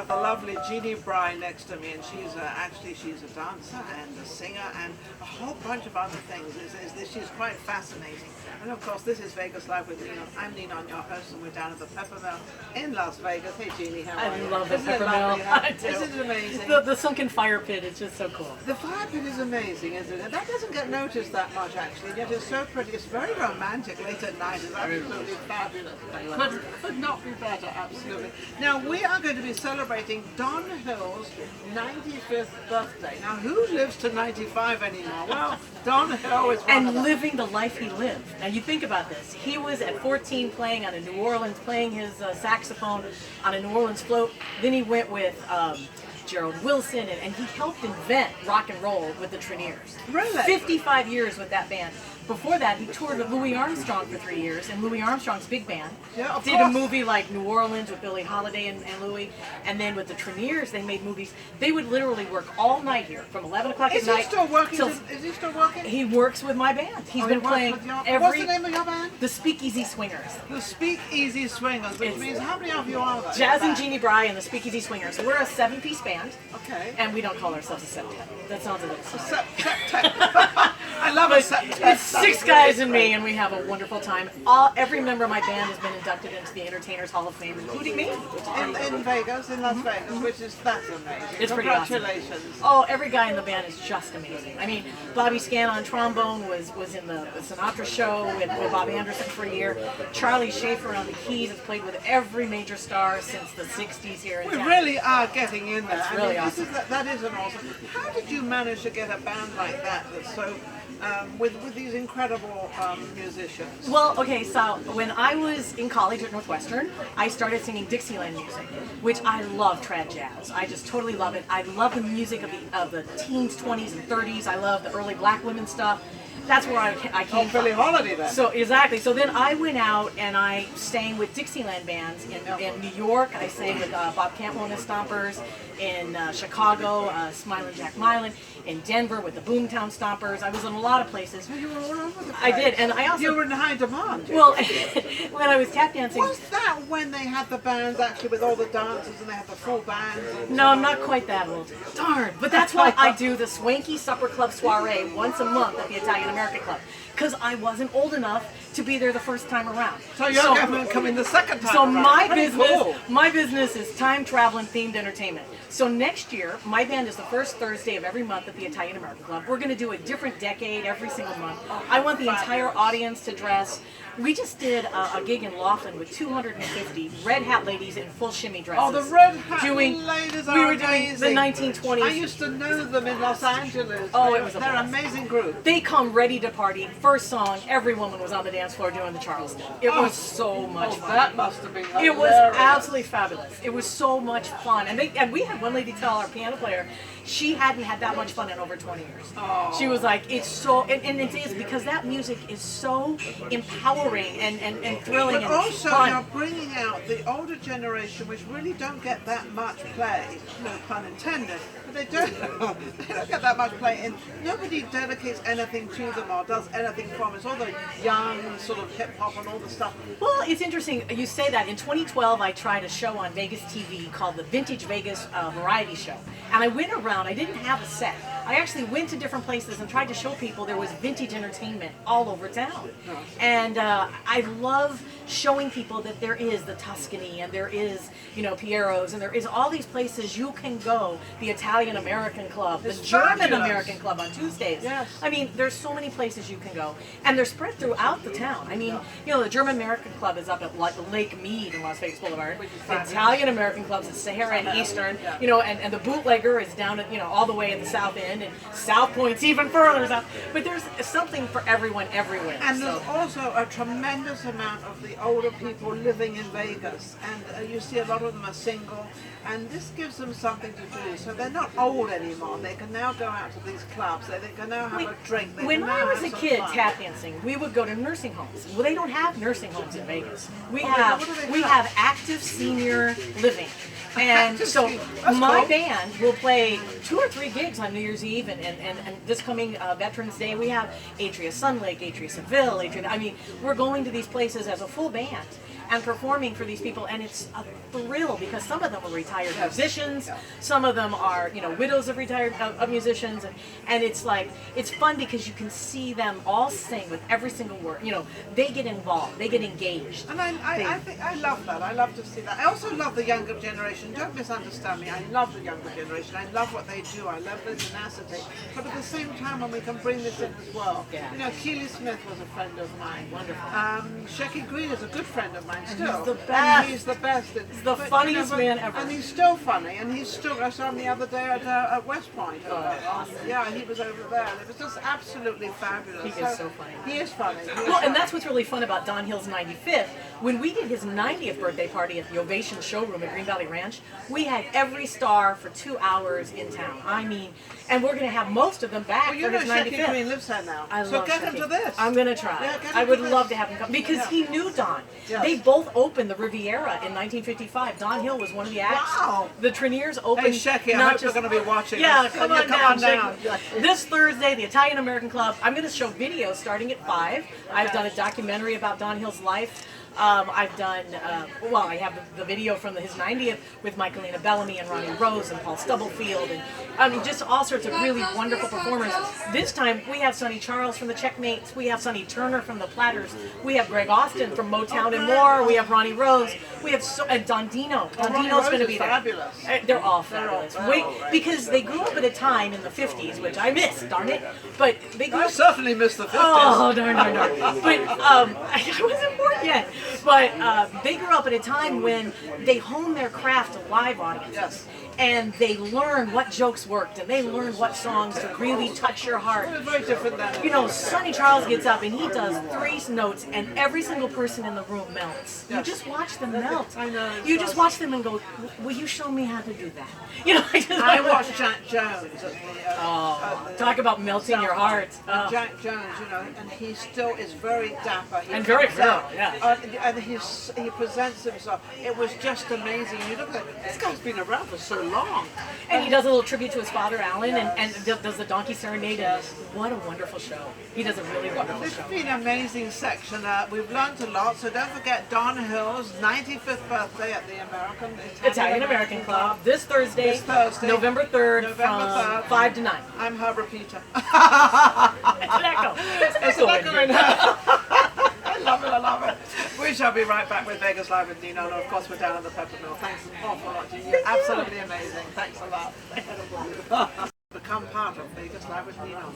got the lovely Jeanne next to me, and she's a dancer and a singer and a whole bunch of other things. She's quite fascinating. And of course, this is Vegas Live with Ninon. I'm Ninon, your host, and we're down at the Peppermill in Las Vegas. Hey, Jeanne, how are you? I love the Peppermill. I do. Isn't it amazing? The sunken fire pit is just so cool. The fire pit is amazing, isn't it? That doesn't get noticed that much, actually. Yet it's so pretty. It's very romantic late at night. It's absolutely fabulous. Could not be better, absolutely. Now, we are going to be celebrating Don Hill's 95th birthday. Now, who lives to 95 anymore? Well, Don Hill is one of them. Living the life he lived. Now, you think about this. He was at 14 playing on a New Orleans, playing his saxophone on a New Orleans float. Then he went with Gerald Wilson, and he helped invent rock and roll with the Treniers. Really? 55 years with that band. Before that, he toured with Louis Armstrong for 3 years, and Louis Armstrong's big band. Yeah, of Did course. a movie like New Orleans with Billie Holiday and Louis, and then with the Treniers, they made movies. They would literally work all night here, from 11 o'clock at night. Is he still working? till- Is he still working? He works with my band. He's Oh, been he works playing with your- every... What's the name of your band? The Speakeasy Swingers. The Speakeasy Swingers, which means how many of you are there? Jazz and Jeanne and the Speakeasy Swingers. We're a 7-piece band. Okay. And we don't call ourselves a septet. That sounds a little silly. I love a septet. It's 6 guys and me, and we have a wonderful time. Every member of my band has been inducted into the Entertainers Hall of Fame, including me. In Vegas, in Las Vegas, that's amazing. It's pretty awesome. Congratulations. Oh, every guy in the band is just amazing. I mean, Bobby Scan on trombone was in the Sinatra show with Bob Anderson for a year. Charlie Schaefer on the keys has played with every major star since the 60s here in We town. really are getting in there. That's really awesome. That is an awesome. How did you manage to get a band like that that's so with these incredible musicians? Well, okay, so when I was in college at Northwestern, I started singing Dixieland music, which I love trad jazz. I just totally love it. I love the music of the teens, 20s, and 30s. I love the early black women stuff. That's where I came from. Billie Holiday then. So exactly. So then I went out and I sang with Dixieland bands in New York. I sang with Bob Cantwell and his Stompers. In Chicago, Smilin' Jack Mylan. In Denver with the Boomtown Stompers. I was in a lot of places. You were all over the place. I did, and I also. You were in high demand. Well, when I was tap dancing. Was that when they had the bands actually with all the dancers and they had the full bands? No, I'm not quite that old. Darn. But that's why I do the Swanky Supper Club Soiree once a month at the Italian American Club. Because I wasn't old enough to be there the first time around. So you're coming the second time So around. my business is time traveling themed entertainment. So next year, my band is the first Thursday of every month at the Italian American Club. We're going to do a different decade every single month. I want the entire audience to dress. We just did a gig in Laughlin with 250 red hat ladies in full shimmy dresses. Oh, the red hat ladies are We were amazing. doing the 1920s. I used to know them in Los Angeles. Oh, it was a They're an blast. amazing group. They come ready to party. First song, every woman was on the dance floor doing the Charleston. It was so much fun. That must have been It was hilarious. absolutely fabulous. It was so much fun. And we had one lady tell our piano player she hadn't had that much fun in over 20 years. Oh. She was like, it's so, and it is because that music is so empowering and thrilling But and also fun. you're bringing out the older generation, which really don't get that much play, no pun intended, but they don't get that much play, and nobody dedicates anything to them or does anything for them. It's all the young sort of hip hop and all the stuff. Well, it's interesting you say that. In 2012, I tried a show on Vegas TV called the Vintage Vegas Variety Show. And I went around, I didn't have a set. I actually went to different places and tried to show people there was vintage entertainment all over town. And I love showing people that there is the Tuscany and there is, Piero's and there is all these places you can go. The Italian American Club, the German American Club on Tuesdays. Yes. I mean, there's so many places you can go. And they're spread throughout the town. I mean, the German American Club is up at Lake Mead in Las Vegas Boulevard. The Italian American Club's at Sahara and Eastern, and the bootlegger is down at, all the way at the South End, and South Point's even further south. But there's something for everyone everywhere. And there's also a tremendous amount of the older people living in Vegas, and you see a lot of them are single, and this gives them something to do. So they're not old anymore. They can now go out to these clubs. They can now have a drink. They When can I now was a have some kid fun. tap dancing, we would go to nursing homes. Well, they don't have nursing homes in Vegas. We what do they have active senior living. And so That's my cool. band will play 2 or 3 gigs on New Year's Eve, and this coming Veterans Day we have Atria Sun Lake, Atria Seville, we're going to these places as a full band. and performing for these people, and it's a thrill because some of them are retired musicians, some of them are, you know, widows of retired of musicians, and it's like, it's fun because you can see them all sing with every single word. You know, they get involved, they get engaged. And I think I love that. I love to see that. I also love the younger generation. Don't misunderstand me. I love the younger generation. I love what they do. I love their tenacity. But at the same time, when we can bring this in as well. Yeah. You know, Keely Smith was a friend of mine. Wonderful. Shecky Green is a good friend of mine still. He's the best. And he's the best. He's the funniest man ever. And he's still funny. And he's still, I saw him the other day at West Point. Awesome. Yeah, he was over there. It was just absolutely fabulous. He is so funny. He is funny. Well, and that's what's really fun about Don Hill's 95th. When we did his 90th birthday party at the Ovation Showroom at Green Valley Ranch, we had every star for 2 hours in town. I mean, and we're going to have most of them back Well, you for know his Shecky 95th. Green lives there now. I so love get him Shecky. to this. I'm going to try. Yeah, get him I to would this. love to have him come because he knew Don. Yes. They both opened the Riviera in 1955. Don Hill was one of the acts. Wow. The Treniers opened. Hey, Shecky, I not hope you're just going to be watching. Yeah, this. come Yeah, on down, down. Shecky. This Thursday, the Italian American Club. I'm going to show videos starting at 5. I've done a documentary about Don Hill's life. I've done, well, I have the video from his 90th with Michaelina Bellamy and Ronnie Rose and Paul Stubblefield, and I mean, just all sorts of really wonderful performers. This time, we have Sonny Charles from the Checkmates, we have Sonny Turner from the Platters, we have Greg Austin from Motown and more, we have Ronnie Rose, we have and Don Dino. Don Dino's going to be there. Fabulous. They're all fabulous. Because they grew up at a time in the 50s, which I miss, darn it. But they grew I up. certainly missed the 50s. Oh, darn. But I wasn't born yet. But they grew up at a time when they honed their craft to live audiences. Yes. And they learned what jokes worked, and they learned what songs to really touch your heart. It was very different then. You know, Sonny Charles gets up and he does 3 notes, and every single person in the room melts. You Yes. just watch them melt. I know. You just watch them and go, "Will you show me how to do that?" You know, I watched Jack Jones at the... talk about melting your heart. Oh. Jack Jones, you know, and he still is very dapper. He And very comes out, firm, yeah. and he presents himself. It was just amazing. You look at this guy's been around for so long. And he does a little tribute to his father, Alan, and does the Donkey Serenade. And what a wonderful show. He does a really wonderful It's show. been an amazing section. We've learned a lot, so don't forget Don Hill's 95th birthday at the Italian American Club this Thursday, This Thursday, November 3rd, November from 3rd. 5 to 9. I'm her repeater. It's an echo. It's an echo in her. I love it. We shall be right back with Vegas Live with Ninon. And of course, we're down at the Pepper Mill. Thanks an awful lot to you. Absolutely amazing. Thanks a lot. Become part of Vegas Live with Ninon.